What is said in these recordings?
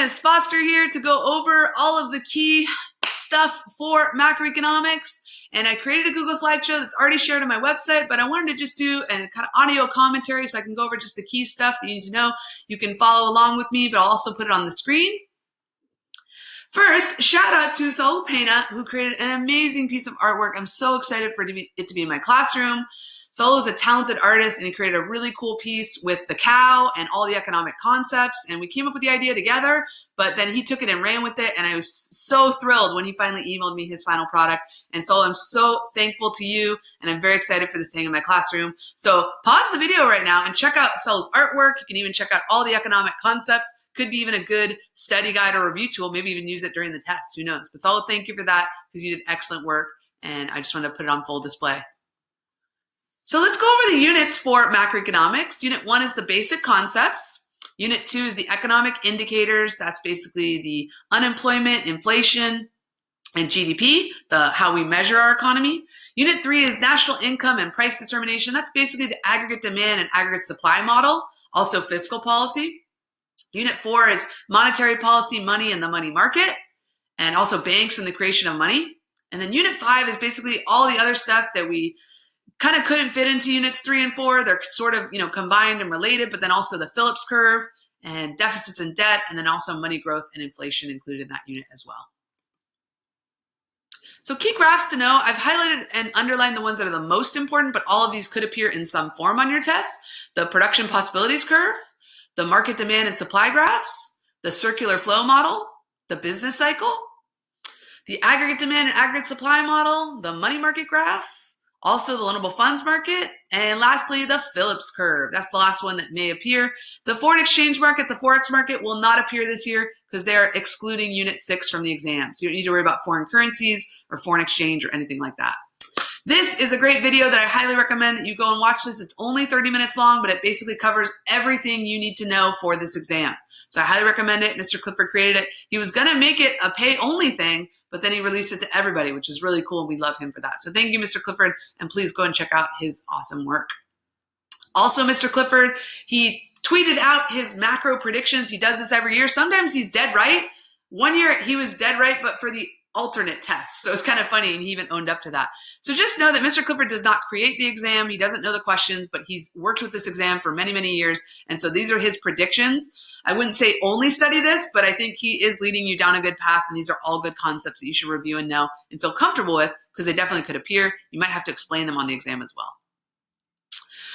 Miss Foster here to go over all of the key stuff for macroeconomics. And I created a Google slideshow that's already shared on my website, but I wanted to just do a kind of audio commentary so I can go over just the key stuff that you need to know. You can follow along with me, but I'll also put it on the screen. First, shout out to Saul Pena, who created an amazing piece of artwork. I'm so excited for it to be in my classroom. Saul is a talented artist, and he created a really cool piece with the cow and all the economic concepts, and we came up with the idea together, but then he took it and ran with it, and I was so thrilled when he finally emailed me his final product. And Saul, I'm so thankful to you, and I'm very excited for this staying in my classroom. So pause the video right now and check out Saul's artwork. You can even check out all the economic concepts. Could be even a good study guide or review tool, maybe even use it during the test, who knows. But Saul, thank you for that, because you did excellent work, and I just wanted to put it on full display. So let's go over the units for macroeconomics. Unit 1 is the basic concepts. Unit 2 is the economic indicators. That's basically the unemployment, inflation, and GDP, how we measure our economy. Unit 3 is national income and price determination. That's basically the aggregate demand and aggregate supply model, also fiscal policy. Unit 4 is monetary policy, money and the money market, and also banks and the creation of money. And then Unit 5 is basically all the other stuff that we kind of couldn't fit into units 3 and 4. They're sort of, combined and related, but then also the Phillips curve and deficits and debt, and then also money growth and inflation included in that unit as well. So key graphs to know, I've highlighted and underlined the ones that are the most important, but all of these could appear in some form on your test. The production possibilities curve, the market demand and supply graphs, the circular flow model, the business cycle, the aggregate demand and aggregate supply model, the money market graph, also the loanable funds market, and lastly, the Phillips curve. That's the last one that may appear. The foreign exchange market, the Forex market, will not appear this year because they're excluding Unit 6 from the exam. So you don't need to worry about foreign currencies or foreign exchange or anything like that. This is a great video that I highly recommend that you go and watch this. It's only 30 minutes long, but it basically covers everything you need to know for this exam. So I highly recommend it. Mr. Clifford created it. He was going to make it a pay-only thing, but then he released it to everybody, which is really cool, and we love him for that. So thank you, Mr. Clifford, and please go and check out his awesome work. Also, Mr. Clifford, he tweeted out his macro predictions. He does this every year. Sometimes he's dead right. One year he was dead right, but for the alternate tests. So it's kind of funny, and he even owned up to that. So just know that Mr. Clifford does not create the exam. He doesn't know the questions, but he's worked with this exam for many, many years. And so these are his predictions. I wouldn't say only study this, but I think he is leading you down a good path. And these are all good concepts that you should review and know and feel comfortable with, because they definitely could appear. You might have to explain them on the exam as well.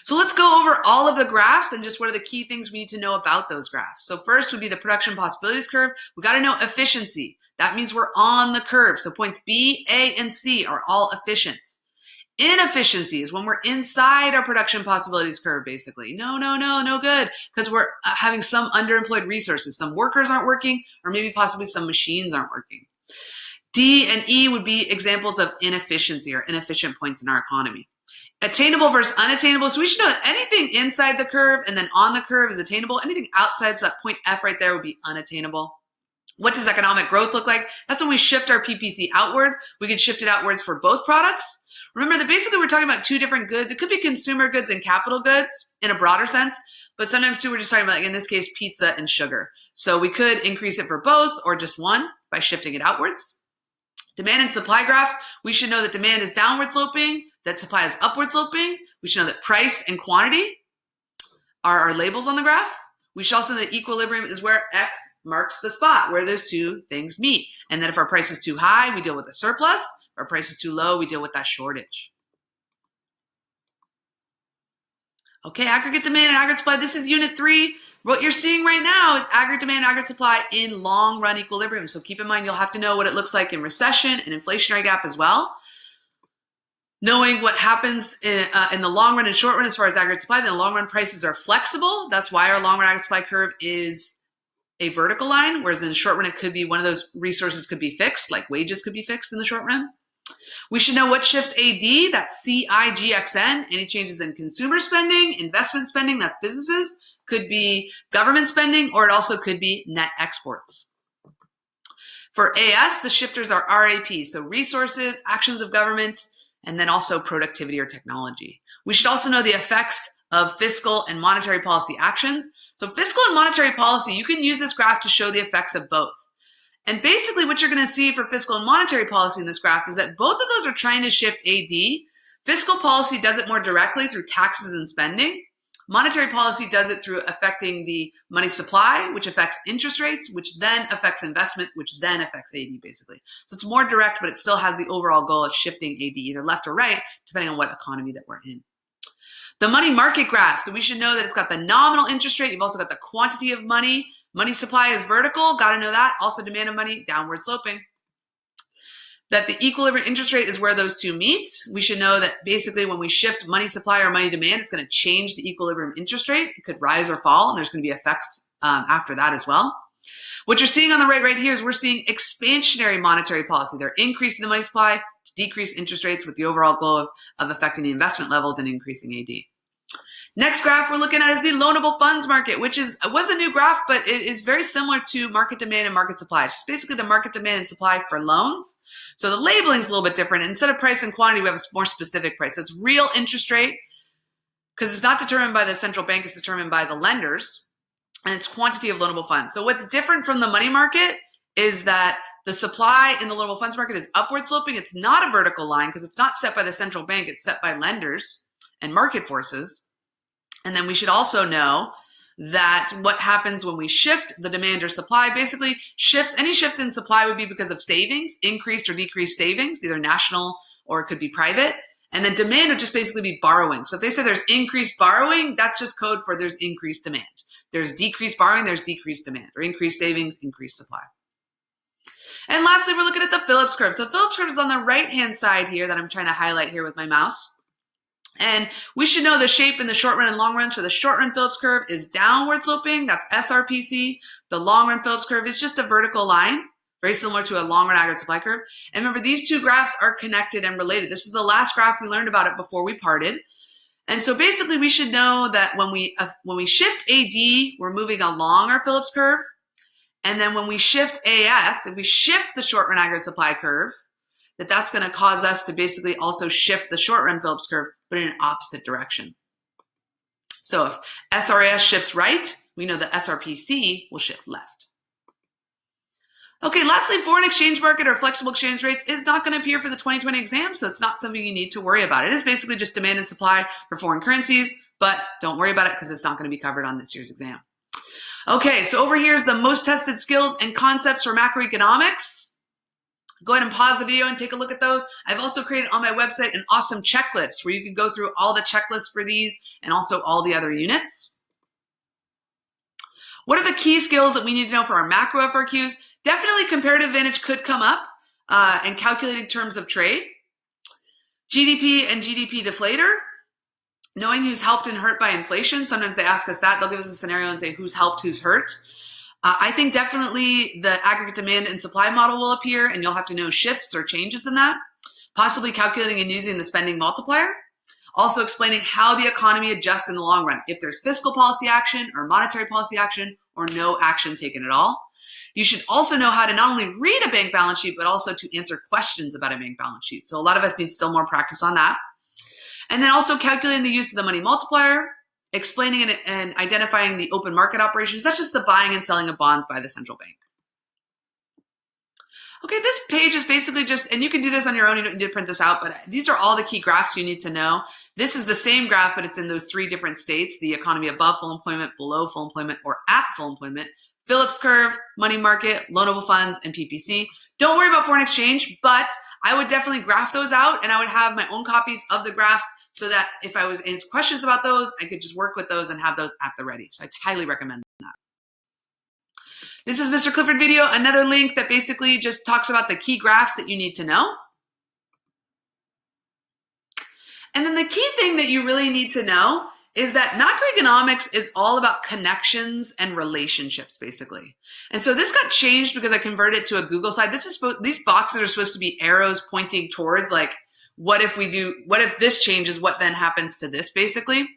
So let's go over all of the graphs and just what are the key things we need to know about those graphs. So first would be the production possibilities curve. We got to know efficiency. That means we're on the curve. So points B, A, and C are all efficient. Inefficiency is when we're inside our production possibilities curve, basically. No good, because we're having some underemployed resources. Some workers aren't working, or maybe possibly some machines aren't working. D and E would be examples of inefficiency or inefficient points in our economy. Attainable versus unattainable. So we should know that anything inside the curve and then on the curve is attainable. Anything outside, so that point F right there would be unattainable. What does economic growth look like? That's when we shift our PPC outward. We can shift it outwards for both products. Remember that basically we're talking about two different goods. It could be consumer goods and capital goods in a broader sense, but sometimes too we're just talking about, like in this case, pizza and sugar. So we could increase it for both or just one by shifting it outwards. Demand and supply graphs, we should know that demand is downward sloping, that supply is upward sloping. We should know that price and quantity are our labels on the graph. We should also know that equilibrium is where X marks the spot, where those two things meet. And that if our price is too high, we deal with a surplus. If our price is too low, we deal with that shortage. Okay, aggregate demand and aggregate supply. This is unit 3. What you're seeing right now is aggregate demand and aggregate supply in long run equilibrium. So keep in mind, you'll have to know what it looks like in recession and inflationary gap as well. Knowing what happens in the long run and short run as far as aggregate supply, then the long run prices are flexible. That's why our long run aggregate supply curve is a vertical line, whereas in the short run, it could be one of those resources could be fixed, like wages could be fixed in the short run. We should know what shifts AD, that's CIGXN, any changes in consumer spending, investment spending, that's businesses, could be government spending, or it also could be net exports. For AS, the shifters are RAP, so resources, actions of government, and then also productivity or technology. We should also know the effects of fiscal and monetary policy actions. So fiscal and monetary policy, you can use this graph to show the effects of both. And basically what you're going to see for fiscal and monetary policy in this graph is that both of those are trying to shift AD. Fiscal policy does it more directly through taxes and spending. Monetary policy does it through affecting the money supply, which affects interest rates, which then affects investment, which then affects AD basically. So it's more direct, but it still has the overall goal of shifting AD either left or right, depending on what economy that we're in. The money market graph. So we should know that it's got the nominal interest rate. You've also got the quantity of money. Money supply is vertical. Got to know that. Also demand of money, downward sloping. That the equilibrium interest rate is where those two meet. We should know that basically when we shift money supply or money demand, it's going to change the equilibrium interest rate. It could rise or fall, and there's going to be effects after that as well. What you're seeing on the right here is we're seeing expansionary monetary policy. They're increasing the money supply to decrease interest rates with the overall goal of affecting the investment levels and increasing AD. Next graph we're looking at is the loanable funds market, which was a new graph, but it is very similar to market demand and market supply. It's basically the market demand and supply for loans. So the labeling is a little bit different. Instead of price and quantity, we have a more specific price. So it's real interest rate, because it's not determined by the central bank, it's determined by the lenders, and it's quantity of loanable funds. So what's different from the money market is that the supply in the loanable funds market is upward sloping. It's not a vertical line because it's not set by the central bank, it's set by lenders and market forces. And then we should also know that what happens when we shift the demand or supply, basically any shift in supply would be because of savings, increased or decreased savings, either national or it could be private. And then demand would just basically be borrowing. So if they say there's increased borrowing, that's just code for there's increased demand. There's decreased borrowing, there's decreased demand, or increased savings, increased supply. And lastly, we're looking at the Phillips curve. So the Phillips curve is on the right-hand side here that I'm trying to highlight here with my mouse. And we should know the shape in the short run and long run. So the short run Phillips curve is downward sloping. That's SRPC. The long run Phillips curve is just a vertical line, very similar to a long run aggregate supply curve. And remember, these two graphs are connected and related. This is the last graph we learned about it before we parted. And so basically we should know that when we shift AD, we're moving along our Phillips curve. And then when we shift AS, if we shift the short run aggregate supply curve, that's going to cause us to basically also shift the short run Phillips curve, but in an opposite direction. So if SRAS shifts right, we know that SRPC will shift left. Okay, lastly, foreign exchange market or flexible exchange rates is not going to appear for the 2020 exam, so it's not something you need to worry about. It is basically just demand and supply for foreign currencies, but don't worry about it because it's not going to be covered on this year's exam. Okay, so over here is the most tested skills and concepts for macroeconomics. Go ahead and pause the video and take a look at those. I've also created on my website an awesome checklist where you can go through all the checklists for these and also all the other units. What are the key skills that we need to know for our macro FRQs? Definitely comparative advantage could come up and calculating terms of trade. GDP and GDP deflator. Knowing who's helped and hurt by inflation. Sometimes they ask us that. They'll give us a scenario and say who's helped, who's hurt. I think definitely the aggregate demand and supply model will appear, and you'll have to know shifts or changes in that. Possibly calculating and using the spending multiplier. Also explaining how the economy adjusts in the long run, if there's fiscal policy action or monetary policy action or no action taken at all. You should also know how to not only read a bank balance sheet, but also to answer questions about a bank balance sheet. So a lot of us need still more practice on that. And then also calculating the use of the money multiplier, explaining and identifying the open market operations. That's just the buying and selling of bonds by the central bank. Okay, this page is basically just, and you can do this on your own, you don't need to print this out, but these are all the key graphs you need to know. This is the same graph, but it's in those three different states, the economy above full employment, below full employment, or at full employment. Phillips curve, money market, loanable funds, and PPC. Don't worry about foreign exchange, but I would definitely graph those out, and I would have my own copies of the graphs so that if I was asked questions about those, I could just work with those and have those at the ready. So I highly recommend that. This is Mr. Clifford video, another link that basically just talks about the key graphs that you need to know. And then the key thing that you really need to know is that macroeconomics is all about connections and relationships, basically. And so this got changed because I converted it to a Google slide. These boxes are supposed to be arrows pointing towards like, what if this changes, what then happens to this, basically?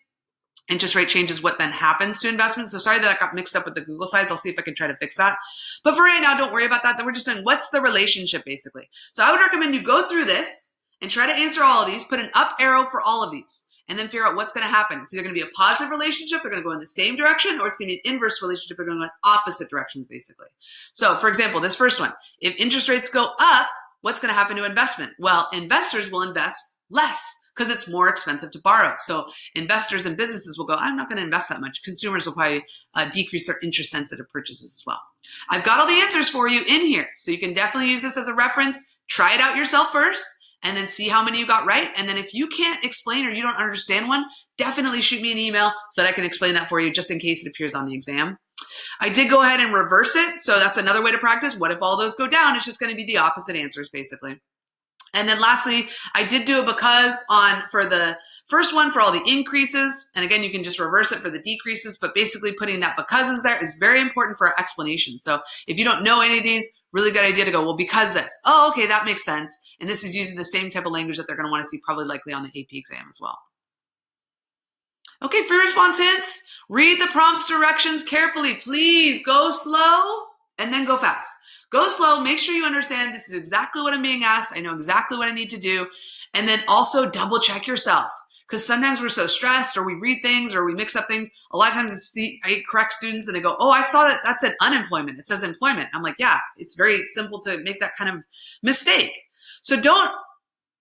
Interest rate changes, what then happens to investment? So sorry that got mixed up with the Google slides. I'll see if I can try to fix that. But for right now, don't worry about that. We're just doing what's the relationship, basically. So I would recommend you go through this and try to answer all of these, put an up arrow for all of these. and then figure out what's going to happen. It's either going to be a positive relationship, they're going to go in the same direction, or it's going to be an inverse relationship, they're going to go in opposite directions, basically. So, for example, this first one, if interest rates go up, what's going to happen to investment? Well, investors will invest less because it's more expensive to borrow. So investors and businesses will go, I'm not going to invest that much. Consumers will probably decrease their interest-sensitive purchases as well. I've got all the answers for you in here, so you can definitely use this as a reference. Try it out yourself first, and then see how many you got right. And then if you can't explain or you don't understand one, definitely shoot me an email so that I can explain that for you just in case it appears on the exam. I did go ahead and reverse it, so that's another way to practice. What if all those go down? It's just going to be the opposite answers, basically. And then lastly, I did do a because for the first one for all the increases. And again, you can just reverse it for the decreases, but basically putting that because there is very important for our explanation. So if you don't know any of these, really good idea to go, well, because this. Oh, okay, that makes sense. And this is using the same type of language that they're going to want to see probably likely on the AP exam as well. Okay, free response hints. Read the prompts directions carefully. Please go slow and then go fast. Go slow, make sure you understand this is exactly what I'm being asked. I know exactly what I need to do. And then also double check yourself, because sometimes we're so stressed or we read things or we mix up things. A lot of times I correct students and they go, oh, I saw that said unemployment. It says employment. I'm like, yeah, it's very simple to make that kind of mistake. So don't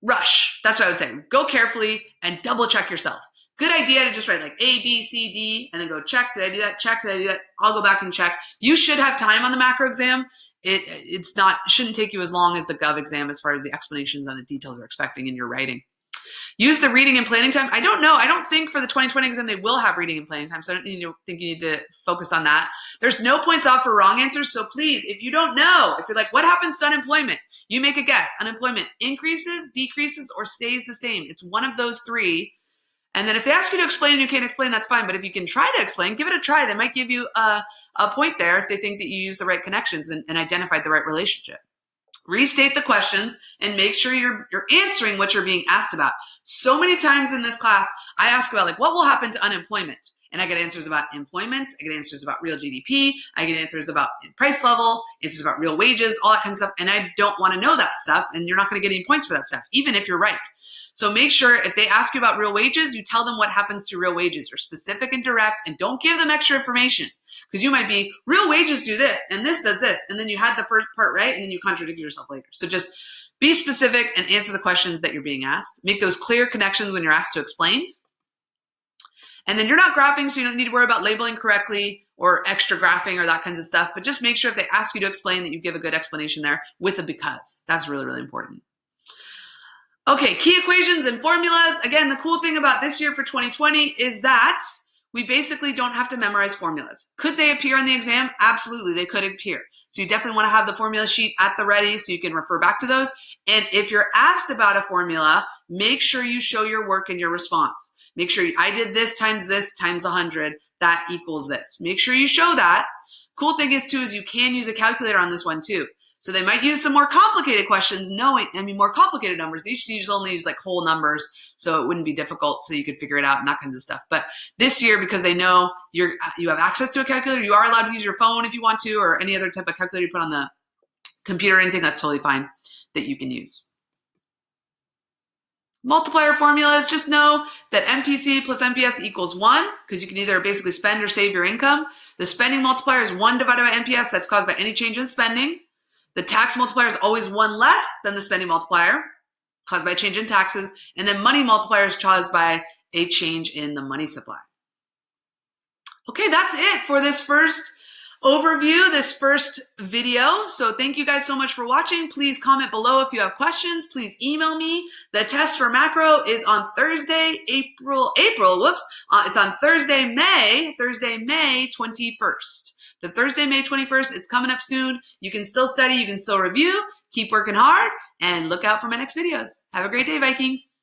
rush. That's what I was saying. Go carefully and double check yourself. Good idea to just write like A, B, C, D, and then go check. Did I do that? Check. Did I do that? I'll go back and check. You should have time on the macro exam. It shouldn't take you as long as the Gov exam as far as the explanations and the details are expecting in your writing. Use the reading and planning time. I don't know. I don't think for the 2020 exam they will have reading and planning time, so I don't think you need to focus on that. There's no points off for wrong answers, so please, if you don't know, if you're like, what happens to unemployment? You make a guess. Unemployment increases, decreases, or stays the same. It's one of those three. And then if they ask you to explain and you can't explain, that's fine. But if you can try to explain, give it a try. They might give you a point there if they think that you use the right connections and identified the right relationship. Restate the questions and make sure you're answering what you're being asked about. So many times in this class, I ask about like, what will happen to unemployment? And I get answers about employment. I get answers about real GDP. I get answers about price level, answers about real wages, all that kind of stuff. And I don't want to know that stuff. And you're not going to get any points for that stuff, even if you're right. So make sure if they ask you about real wages, you tell them what happens to real wages. You're specific and direct, and don't give them extra information, because you might be, real wages do this and this does this. And then you had the first part right, and then you contradicted yourself later. So just be specific and answer the questions that you're being asked. Make those clear connections when you're asked to explain. And then you're not graphing, so you don't need to worry about labeling correctly or extra graphing or that kinds of stuff. But just make sure if they ask you to explain that you give a good explanation there with a because. That's really, really important. Okay, key equations and formulas. Again, the cool thing about this year for 2020 is that we basically don't have to memorize formulas. Could they appear on the exam? Absolutely, they could appear. So you definitely want to have the formula sheet at the ready so you can refer back to those. And if you're asked about a formula, make sure you show your work and your response. Make sure I did this times 100, that equals this. Make sure you show that. Cool thing is too, is you can use a calculator on this one too. So they might use some more complicated questions, more complicated numbers. They usually only use like whole numbers, so it wouldn't be difficult, so you could figure it out and that kinds of stuff. But this year, because they know you have access to a calculator, you are allowed to use your phone if you want to, or any other type of calculator you put on the computer or anything, that's totally fine that you can use. Multiplier formulas, just know that MPC plus MPS equals 1, because you can either basically spend or save your income. The spending multiplier is 1 divided by MPS, that's caused by any change in spending. The tax multiplier is always 1 less than the spending multiplier, caused by a change in taxes. And then money multiplier is caused by a change in the money supply. Okay, that's it for this first overview, this first video. So thank you guys so much for watching. Please comment below if you have questions. Please email me. The test for macro is on Thursday, it's on Thursday, May 21st. The Thursday, May 21st, it's coming up soon. You can still study, you can still review, keep working hard, and look out for my next videos. Have a great day, Vikings.